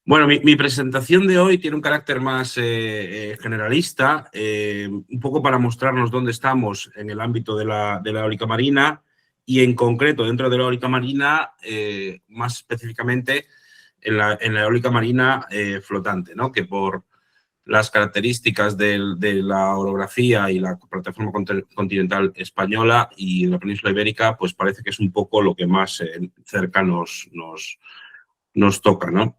Bueno, mi presentación de hoy tiene un carácter más generalista, un poco para mostrarnos dónde estamos en el ámbito de la eólica marina y en concreto dentro de la eólica marina, más específicamente en la eólica marina flotante, ¿no? Que por las características de la orografía y la plataforma continental española y la península ibérica, pues parece que es un poco lo que más cerca nos toca, ¿no?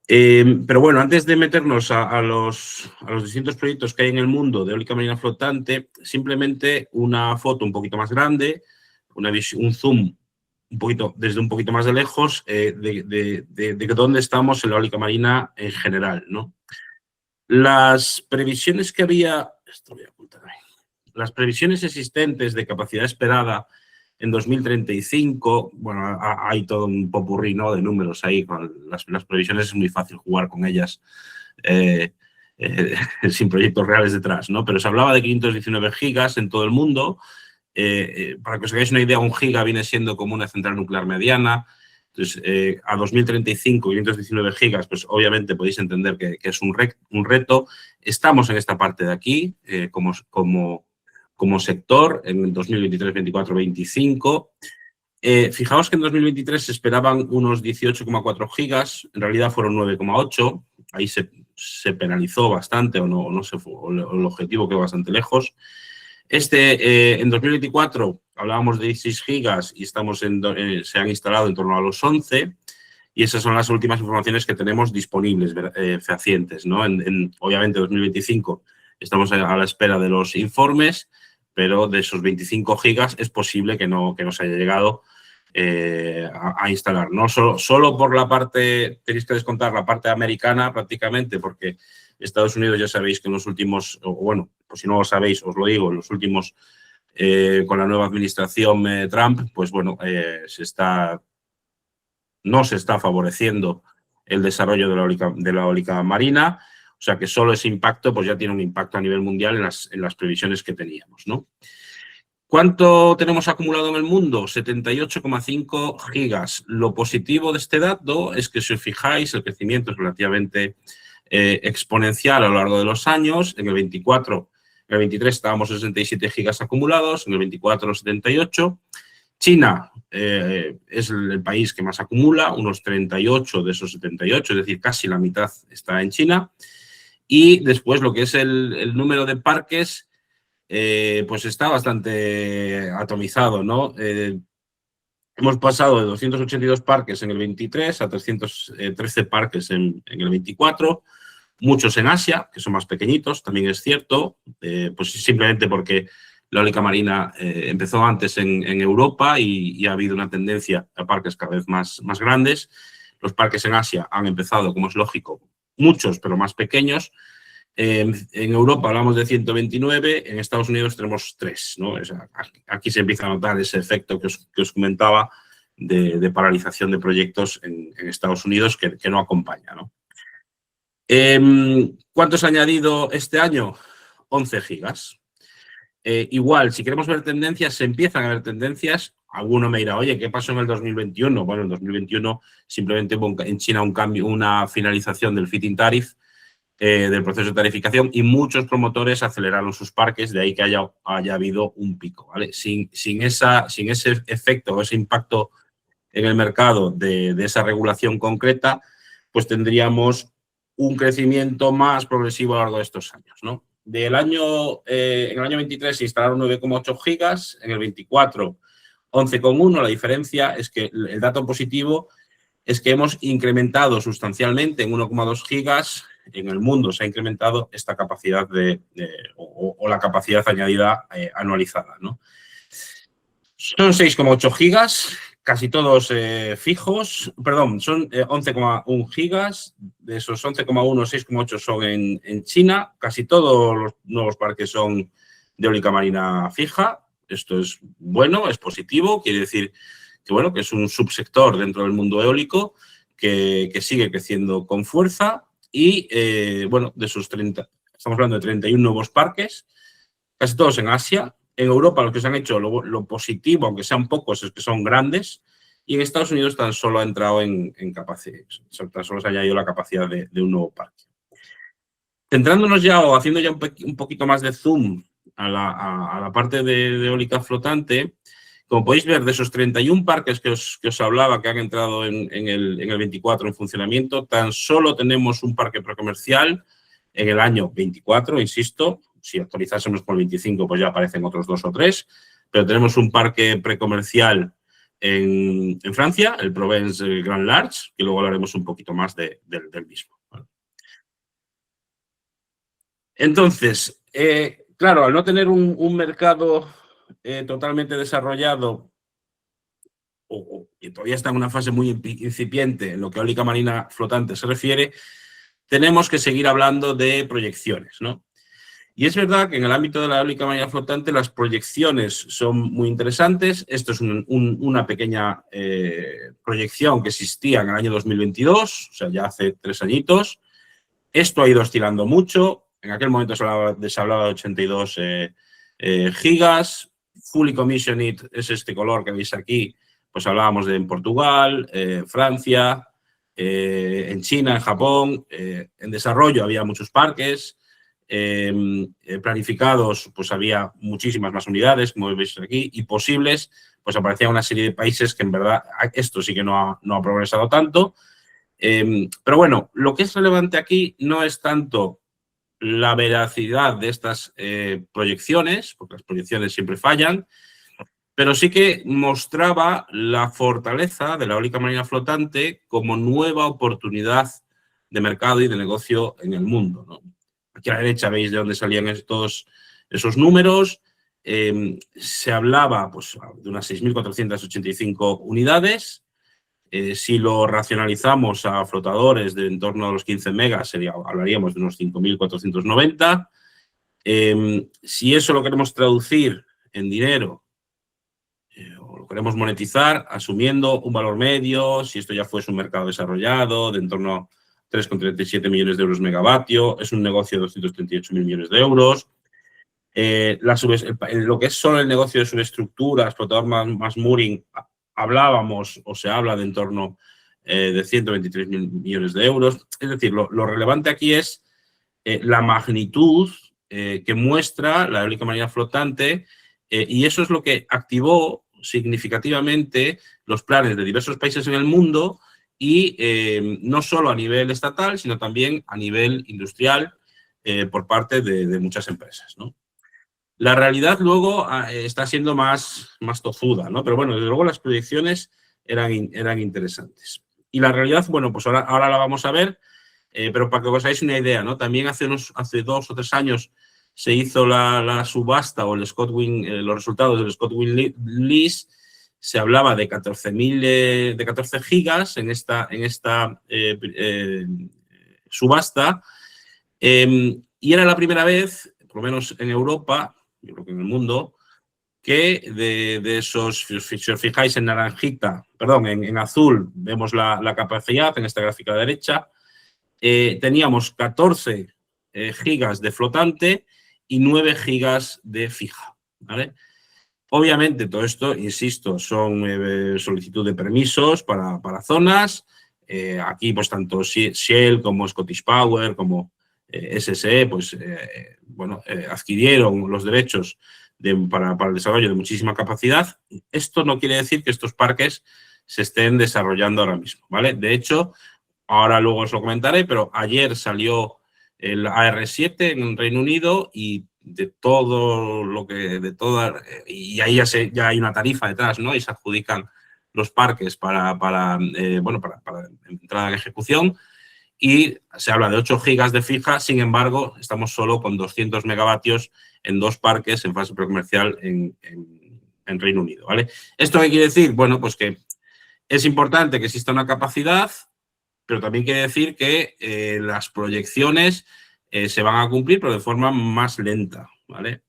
Pero bueno, antes de meternos a los distintos proyectos que hay en el mundo de eólica marina flotante, simplemente una foto un poquito más grande, un zoom un poquito, desde un poquito más de lejos, de dónde estamos en la eólica marina en general, ¿no? Las previsiones que había, esto voy a ocultar ahí, las previsiones existentes de capacidad esperada en 2035, bueno, hay todo un popurrí, ¿no?, de números ahí, con las previsiones es muy fácil jugar con ellas sin proyectos reales detrás, ¿no? Pero se hablaba de 519 gigas en todo el mundo. Para que os hagáis una idea, un giga viene siendo como una central nuclear mediana. Entonces, a 2035, 519 gigas, pues obviamente podéis entender que es un reto. Estamos en esta parte de aquí, como sector, en 2023, 24, 25. Fijaos que en 2023 se esperaban unos 18,4 gigas, en realidad fueron 9,8. Ahí se penalizó bastante, o no se fue, o el objetivo quedó bastante lejos. En 2024 hablábamos de 16 gigas y se han instalado en torno a los 11, y esas son las últimas informaciones que tenemos disponibles, fehacientes, ¿no? Obviamente, 2025 estamos a la espera de los informes, pero de esos 25 gigas es posible que no se haya llegado a instalar. No solo por la parte, tenéis que descontar la parte americana prácticamente, porque Estados Unidos ya sabéis que en los últimos, o bueno, pues si no lo sabéis, os lo digo, en los últimos, con la nueva administración Trump, pues bueno, no se está favoreciendo el desarrollo de la eólica marina, o sea que solo ese impacto pues ya tiene un impacto a nivel mundial en las previsiones que teníamos, ¿no? ¿Cuánto tenemos acumulado en el mundo? 78,5 gigas. Lo positivo de este dato es que, si os fijáis, el crecimiento es relativamente exponencial a lo largo de los años. En el 24, en el 23 estábamos 67 gigas acumulados, en el 24 78. China es el país que más acumula, unos 38 de esos 78, es decir, casi la mitad está en China. Y después lo que es el número de parques, pues está bastante atomizado, ¿no? Hemos pasado de 282 parques en el 23 a 313 parques en el 24, muchos en Asia, que son más pequeñitos, también es cierto, pues simplemente porque la eólica marina empezó antes en Europa y ha habido una tendencia a parques cada vez más grandes. Los parques en Asia han empezado, como es lógico, muchos, pero más pequeños. En Europa hablamos de 129, en Estados Unidos tenemos 3, ¿no? O sea, aquí se empieza a notar ese efecto que os comentaba de paralización de proyectos en Estados Unidos que no acompaña, ¿no? ¿Cuánto se ha añadido este año? 11 gigas. Igual, si queremos ver tendencias, se empiezan a ver tendencias. Alguno me dirá, oye, ¿qué pasó en el 2021? Bueno, en 2021 simplemente hubo en China un cambio, una finalización del feed-in tariff, del proceso de tarificación, y muchos promotores aceleraron sus parques, de ahí que haya habido un pico, ¿vale? Sin ese efecto o ese impacto en el mercado de esa regulación concreta, pues tendríamos un crecimiento más progresivo a lo largo de estos años, ¿no? En el año 23 se instalaron 9,8 gigas, en el 24 11,1. La diferencia es que el dato positivo es que hemos incrementado sustancialmente en 1,2 gigas. En el mundo se ha incrementado esta capacidad o la capacidad añadida anualizada, ¿no? Son 6,8 gigas, casi todos fijos, perdón, son 11,1 gigas, de esos 11,1, 6,8 son en China, casi todos los nuevos parques son de eólica marina fija. Esto es bueno, es positivo, quiere decir que, bueno, que es un subsector dentro del mundo eólico que sigue creciendo con fuerza y, bueno, de esos 30, estamos hablando de 31 nuevos parques, casi todos en Asia. En Europa, los que se han hecho, lo positivo, aunque sean pocos, es que son grandes. y en Estados Unidos tan solo ha entrado en capacidad, tan solo se ha añadido la capacidad de un nuevo parque. Centrándonos ya o haciendo ya un poquito más de zoom a la parte de eólica flotante, como podéis ver, de esos 31 parques que os hablaba que han entrado en el 24 en funcionamiento, tan solo tenemos un parque precomercial en el año 24, insisto. Si actualizásemos por el 25, pues ya aparecen otros 2 o 3, pero tenemos un parque precomercial en Francia, el Provence Grand Large, que luego hablaremos un poquito más del mismo. Entonces, claro, al no tener un mercado totalmente desarrollado, que todavía está en una fase muy incipiente en lo que a eólica marina flotante se refiere, tenemos que seguir hablando de proyecciones, ¿no? Y es verdad que en el ámbito de la eólica marina flotante las proyecciones son muy interesantes. Esto es una pequeña proyección que existía en el año 2022, o sea, ya hace 3 añitos. Esto ha ido oscilando mucho. En aquel momento se hablaba de 82 gigas. Fully commissioned es este color que veis aquí. Pues hablábamos de en Portugal, Francia, en China, en Japón. En desarrollo había muchos parques. Planificados, pues había muchísimas más unidades, como veis aquí, y posibles, pues aparecía una serie de países que en verdad esto sí que no ha progresado tanto. Pero bueno, lo que es relevante aquí no es tanto la veracidad de estas proyecciones, porque las proyecciones siempre fallan, pero sí que mostraba la fortaleza de la eólica marina flotante como nueva oportunidad de mercado y de negocio en el mundo, ¿no? Aquí a la derecha veis de dónde salían esos números. Se hablaba pues, de unas 6.485 unidades. Si lo racionalizamos a flotadores de en torno a los 15 megas, hablaríamos de unos 5.490. Si eso lo queremos traducir en dinero o lo queremos monetizar, asumiendo un valor medio, si esto ya fuese un mercado desarrollado, de en torno a 3,37 millones de euros megavatio, es un negocio de 238.000 millones de euros. Lo que es solo el negocio de subestructura, explotador más mooring, hablábamos o se habla de en torno de 123.000 millones de euros. Es decir, lo relevante aquí es la magnitud que muestra la eólica marina flotante y eso es lo que activó significativamente los planes de diversos países en el mundo y no solo a nivel estatal, sino también a nivel industrial por parte de muchas empresas, ¿no? La realidad luego está siendo más tozuda, ¿no? Pero bueno, desde luego las proyecciones eran interesantes. Y la realidad, bueno, pues ahora la vamos a ver, pero para que os hagáis una idea, ¿no? También hace 2 o 3 años se hizo la subasta o el ScotWind, los resultados del ScotWind Lease. Se hablaba de 14 gigas en esta subasta y era la primera vez, por lo menos en Europa, yo creo que en el mundo, que de esos, si os fijáis en naranjita, perdón, en azul vemos la capacidad en esta gráfica de la derecha, teníamos 14 gigas de flotante y 9 gigas de fija, ¿vale? Obviamente todo esto, insisto, son solicitud de permisos para zonas. Aquí pues tanto Shell como Scottish Power como SSE pues bueno, adquirieron los derechos para el desarrollo de muchísima capacidad. Esto no quiere decir que estos parques se estén desarrollando ahora mismo, ¿vale? De hecho, ahora luego os lo comentaré, pero ayer salió el AR7 en Reino Unido y de todo lo que, y ahí ya hay una tarifa detrás, ¿no? Y se adjudican los parques para entrada en ejecución y se habla de 8 gigas de fija, sin embargo, estamos solo con 200 megavatios en 2 parques en fase precomercial en Reino Unido, ¿vale? ¿Esto qué quiere decir? Bueno, pues que es importante que exista una capacidad, pero también quiere decir que las proyecciones se van a cumplir, pero de forma más lenta, ¿vale?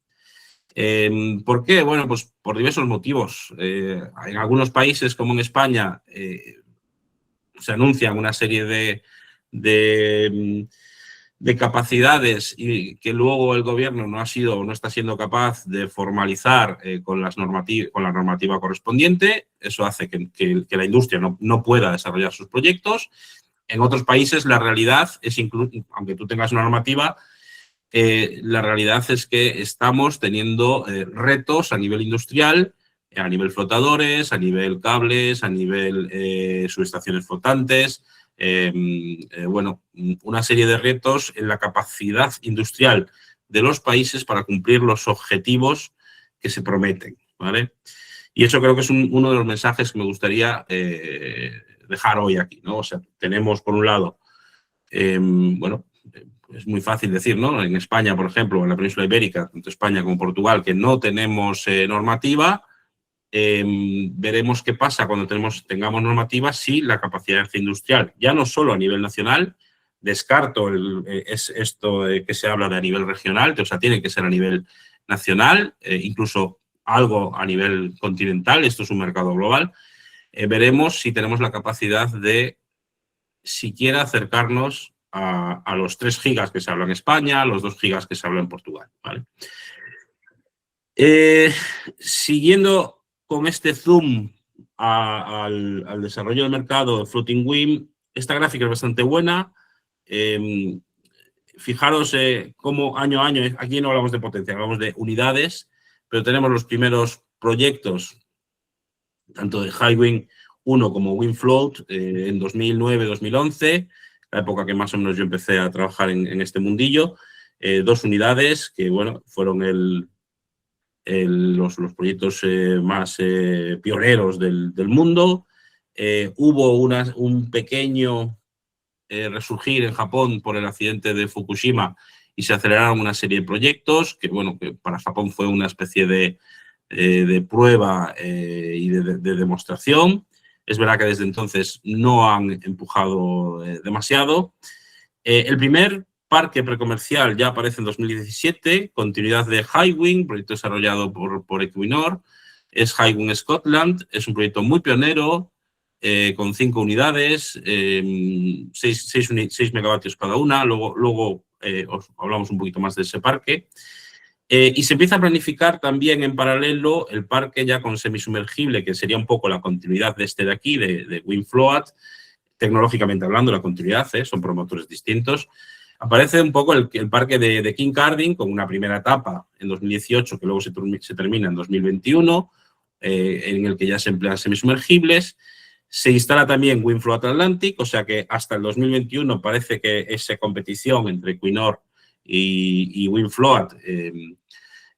¿Por qué? Bueno, pues por diversos motivos. En algunos países, como en España, se anuncian una serie de de capacidades y que luego el gobierno no está siendo capaz de formalizar con la normativa correspondiente. Eso hace que la industria no pueda desarrollar sus proyectos. En otros países la realidad es, aunque tú tengas una normativa, la realidad es que estamos teniendo retos a nivel industrial, a nivel flotadores, a nivel cables, a nivel subestaciones flotantes, bueno, una serie de retos en la capacidad industrial de los países para cumplir los objetivos que se prometen, ¿vale? Y eso creo que es uno de los mensajes que me gustaría dejar hoy aquí, ¿no? O sea, tenemos por un lado, bueno, es muy fácil decir, ¿no? En España, por ejemplo, en la península ibérica, tanto España como Portugal, que no tenemos normativa. Veremos qué pasa cuando tengamos normativa si la capacidad industrial, ya no solo a nivel nacional, descarto es esto que se habla de a nivel regional, o sea, tiene que ser a nivel nacional, incluso algo a nivel continental, esto es un mercado global. Veremos si tenemos la capacidad de siquiera acercarnos a los 3 gigas que se hablan en España, a los 2 gigas que se hablan en Portugal, ¿vale? Siguiendo con este zoom al desarrollo del mercado de Floating Wind, esta gráfica es bastante buena. Fijaros cómo año a año, aquí no hablamos de potencia, hablamos de unidades, pero tenemos los primeros proyectos, tanto de Hywind 1 como WindFloat, en 2009-2011, la época que más o menos yo empecé a trabajar en este mundillo. 2 unidades que, bueno, fueron los proyectos más pioneros del mundo. Hubo un pequeño resurgir en Japón por el accidente de Fukushima y se aceleraron una serie de proyectos que, bueno, que para Japón fue una especie de prueba y de demostración. Es verdad que desde entonces no han empujado demasiado. El primer parque precomercial ya aparece en 2017, continuidad de Hywind, proyecto desarrollado por Equinor. Es Hywind Scotland, es un proyecto muy pionero, con 5 unidades, 6 megavatios cada una. Luego os hablamos un poquito más de ese parque. Y se empieza a planificar también en paralelo el parque ya con semisumergible, que sería un poco la continuidad de este de aquí, de WindFloat. Tecnológicamente hablando, la continuidad, son promotores distintos. Aparece un poco el parque de Kincardine con una primera etapa en 2018 que luego se termina en 2021, en el que ya se emplean semisumergibles. Se instala también WindFloat Atlantic, o sea que hasta el 2021 parece que esa competición entre Equinor y WindFloat,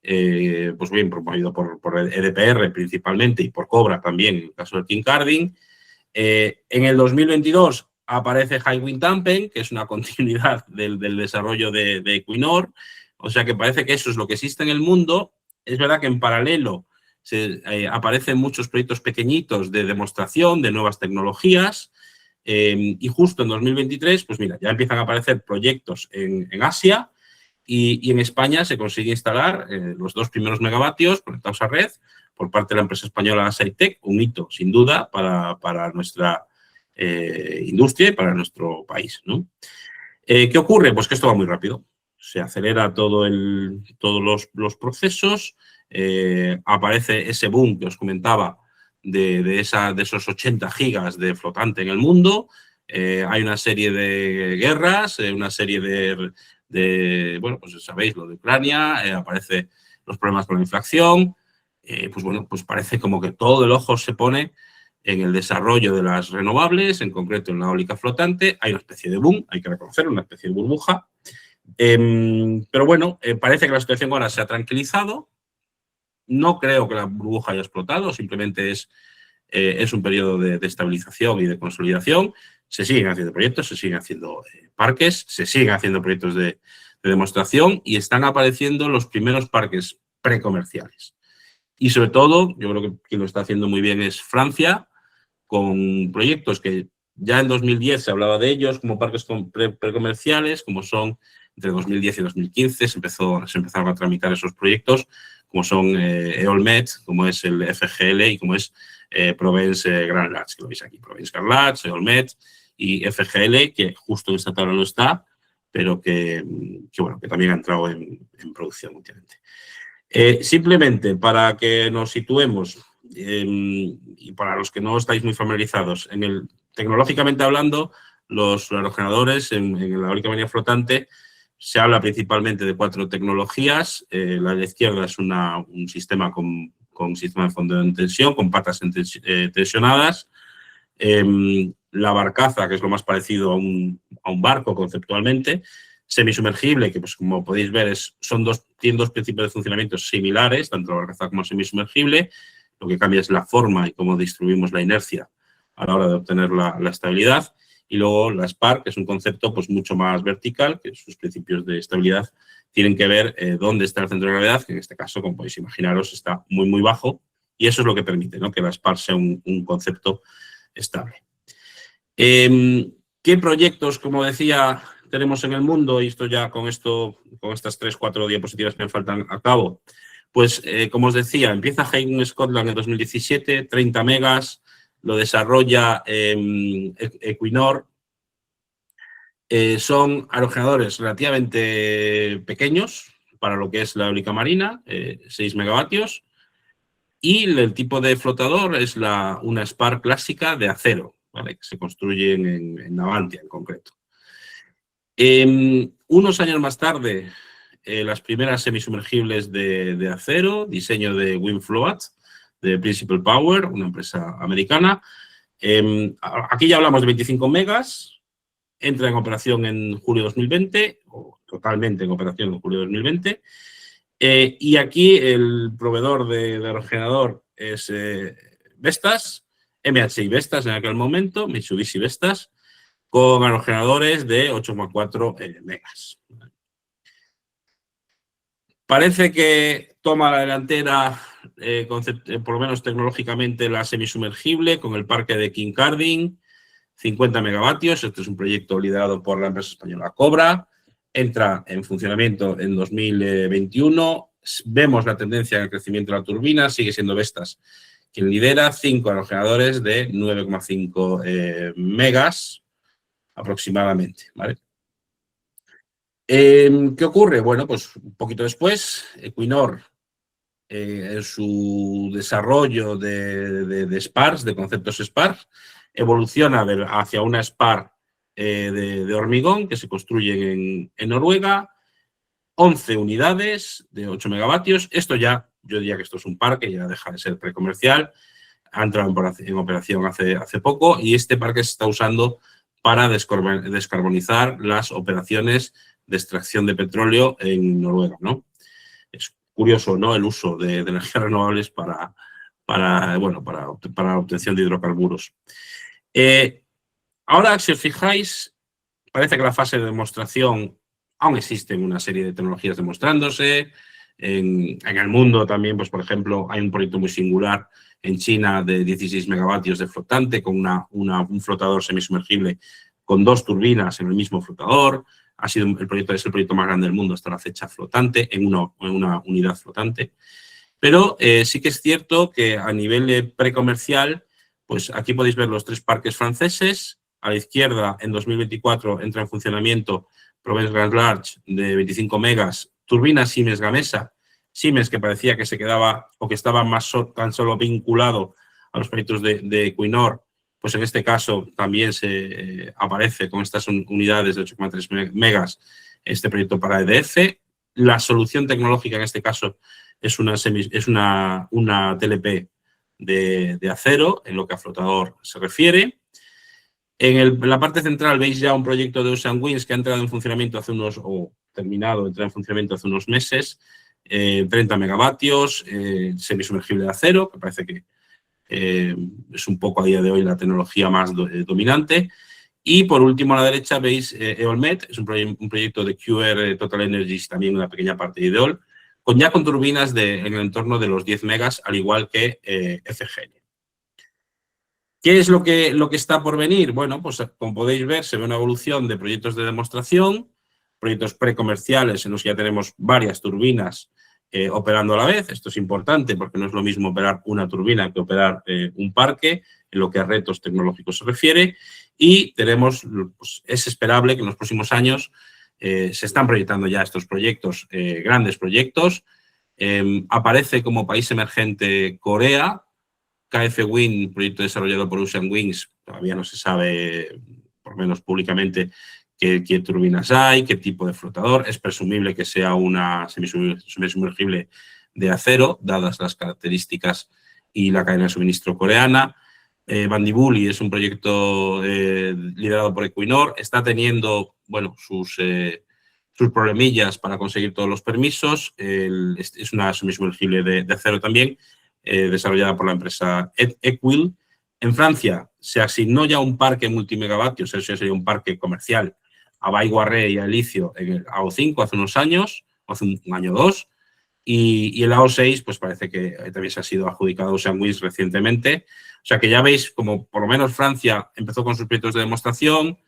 pues bien, promovido por EDPR principalmente y por Cobra también, en el caso de Kincardine. En el 2022 aparece Hywind Tampen, que es una continuidad del desarrollo de Equinor, o sea que parece que eso es lo que existe en el mundo. Es verdad que en paralelo aparecen muchos proyectos pequeñitos de demostración de nuevas tecnologías, y justo en 2023, pues mira, ya empiezan a aparecer proyectos en Asia y en España se consigue instalar los 2 primeros megavatios conectados a red por parte de la empresa española Saitec, un hito sin duda para nuestra industria y para nuestro país, ¿no? ¿Qué ocurre? Pues que esto va muy rápido. Se acelera todos los procesos, aparece ese boom que os comentaba de esos 80 gigas de flotante en el mundo. Hay una serie de guerras, una serie bueno, pues sabéis lo de Ucrania, aparecen los problemas con la inflación. Pues bueno, pues parece como que todo el ojo se pone en el desarrollo de las renovables, en concreto en la eólica flotante. Hay una especie de boom, hay que reconocerlo, una especie de burbuja. Pero bueno, parece que la situación ahora se ha tranquilizado. No creo que la burbuja haya explotado, simplemente es un periodo de estabilización y de consolidación. Se siguen haciendo proyectos, se siguen haciendo parques, se siguen haciendo proyectos de demostración y están apareciendo los primeros parques precomerciales. Y sobre todo, yo creo que quien lo está haciendo muy bien es Francia, con proyectos que ya en 2010 se hablaba de ellos como parques precomerciales, como son entre 2010 y 2015, se empezaron a tramitar esos proyectos, como son EolMed, como es el FGL y como es Provence Grand Large, que lo veis aquí, Provence Grand Large, EolMed y FGL, que justo en esta tabla no está, pero que también ha entrado en producción últimamente. Simplemente para que nos situemos, y para los que no estáis muy familiarizados, tecnológicamente hablando, los aerogeneradores en la eólica marina flotante se habla principalmente de 4 tecnologías. La de la izquierda es un sistema con sistema de fondo en tensión, con patas tensionadas. La barcaza, que es lo más parecido a un barco conceptualmente. Semisumergible, que pues como podéis ver tiene 2 principios de funcionamiento similares, tanto la barcaza como el semisumergible. Lo que cambia es la forma y cómo distribuimos la inercia a la hora de obtener la estabilidad. Y luego la SPAR, que es un concepto pues mucho más vertical, que sus principios de estabilidad tienen que ver dónde está el centro de gravedad, que en este caso, como podéis imaginaros, está muy, muy bajo. Y eso es lo que permite, ¿no?, que la SPAR sea un concepto estable. ¿Qué proyectos, como decía, tenemos en el mundo? Y esto ya con estas 3 o 4 diapositivas que me faltan a cabo. Pues, como os decía, empieza Hayden Scotland en 2017, 30 megas, lo desarrolla Equinor. Son aerogeneradores relativamente pequeños para lo que es la eólica marina, 6 megavatios. Y el tipo de flotador es una SPAR clásica de acero, ¿vale?, que se construye en Navantia en concreto. Unos años más tarde, las primeras semisumergibles de acero, diseño de WinFloat, de Principal Power, una empresa americana. Aquí ya hablamos de 25 megas, entra en operación en julio de 2020, o totalmente en operación en julio de 2020. Y aquí el proveedor de aerogenerador es Vestas, MHI Vestas en aquel momento, Mitsubishi Vestas, con aerogeneradores de 8,4 megas. Parece que toma la delantera, por lo menos tecnológicamente, la semisumergible con el parque de Kincardine, 50 megavatios. Este es un proyecto liderado por la empresa española Cobra. Entra en funcionamiento en 2021. Vemos la tendencia en el crecimiento de la turbina. Sigue siendo Vestas quien lidera, 5 aerogeneradores de 9,5 megas aproximadamente, ¿vale? ¿Qué ocurre? Bueno, pues un poquito después, Equinor, en su desarrollo de SPARs, de conceptos SPARs, evoluciona hacia una SPAR de hormigón que se construye en Noruega, 11 unidades de 8 megavatios. Esto ya, yo diría que esto es un parque, ya deja de ser precomercial, ha entrado en operación hace poco, y este parque se está usando para descarbonizar las operaciones de extracción de petróleo en Noruega, ¿no? Es curioso, ¿no?, el uso de energías renovables para obtención de hidrocarburos. Ahora, si os fijáis, parece que la fase de demostración, aún existen una serie de tecnologías demostrándose. En el mundo también, pues por ejemplo, hay un proyecto muy singular en China de 16 megavatios de flotante con un flotador semisumergible con 2 turbinas en el mismo flotador. Es el proyecto más grande del mundo hasta la fecha flotante, en una unidad flotante. Pero sí que es cierto que a nivel precomercial, pues aquí podéis ver los 3 parques franceses. A la izquierda, en 2024, entra en funcionamiento Provence Grand Large de 25 megas, turbina Siemens Gamesa. Siemens, que parecía que se quedaba o que estaba tan solo vinculado a los proyectos de Equinor, pues en este caso también se aparece con estas unidades de 8,3 megas este proyecto para EDF. La solución tecnológica en este caso es una TLP de acero, en lo que a flotador se refiere. En la parte central veis ya un proyecto de Ocean Winds que ha entrado en funcionamiento entrar en funcionamiento hace unos meses, 30 megavatios, semisumergible de acero, que parece que es un poco a día de hoy la tecnología más dominante. Y por último, a la derecha veis Eolmed, es un proyecto de QR Total Energies, también una pequeña parte de Ideol, con turbinas en el entorno de los 10 megas, al igual que FGN. ¿Qué es lo que está por venir? Bueno, pues como podéis ver, se ve una evolución de proyectos de demostración, proyectos precomerciales en los que ya tenemos varias turbinas operando a la vez. Esto es importante porque no es lo mismo operar una turbina que operar un parque, en lo que a retos tecnológicos se refiere. Y es esperable que en los próximos años Se están proyectando ya estos proyectos, grandes proyectos. Aparece como país emergente Corea. KF Wind, proyecto desarrollado por Ocean Winds, todavía no se sabe, por lo menos públicamente, qué turbinas hay, qué tipo de flotador. Es presumible que sea una semisumergible de acero, dadas las características y la cadena de suministro coreana. Bandibuli es un proyecto liderado por Equinor. Está teniendo, bueno, sus problemillas para conseguir todos los permisos. Es una semisumergible de acero también, desarrollada por la empresa Equil. En Francia se asignó ya un parque multimegavatios, eso sería un parque comercial, a Baigorre y a Elicio en el AO5 hace unos años, hace un año o dos, y el AO6 pues parece que también se ha sido adjudicado a Ocean Winds recientemente. O sea que ya veis como por lo menos Francia empezó con sus proyectos de demostración,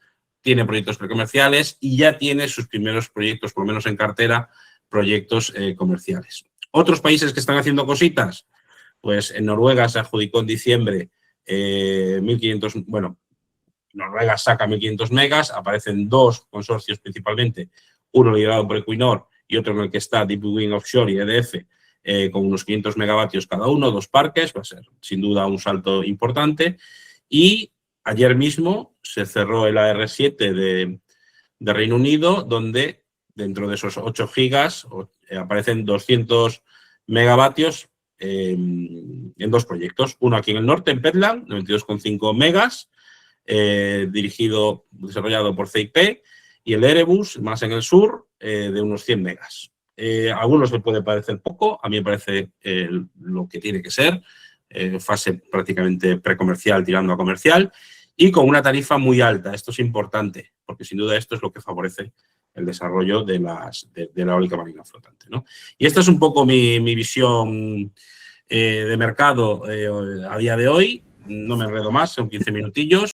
tiene proyectos precomerciales y ya tiene sus primeros proyectos, por lo menos en cartera, proyectos comerciales. Otros países que están haciendo cositas, pues en Noruega se adjudicó en diciembre 1.500, bueno, Noruega saca 1.500 megas, aparecen dos consorcios principalmente, uno liderado por Equinor y otro en el que está Deep Wind Offshore y EDF, con unos 500 megavatios cada uno, dos parques, va a ser sin duda un salto importante. Y ayer mismo se cerró el AR7 de Reino Unido, donde dentro de esos 8 gigas aparecen 200 megavatios en dos proyectos. Uno aquí en el norte, en Petland, 92,5 megas, desarrollado por CIP, y el Erebus, más en el sur, de unos 100 megas. A algunos les puede parecer poco, a mí me parece lo que tiene que ser, fase prácticamente precomercial tirando a comercial, y con una tarifa muy alta. Esto es importante, porque sin duda esto es lo que favorece el desarrollo de la eólica marina flotante, ¿no? Y esta es un poco mi visión de mercado a día de hoy. No me enredo más, son 15 minutillos.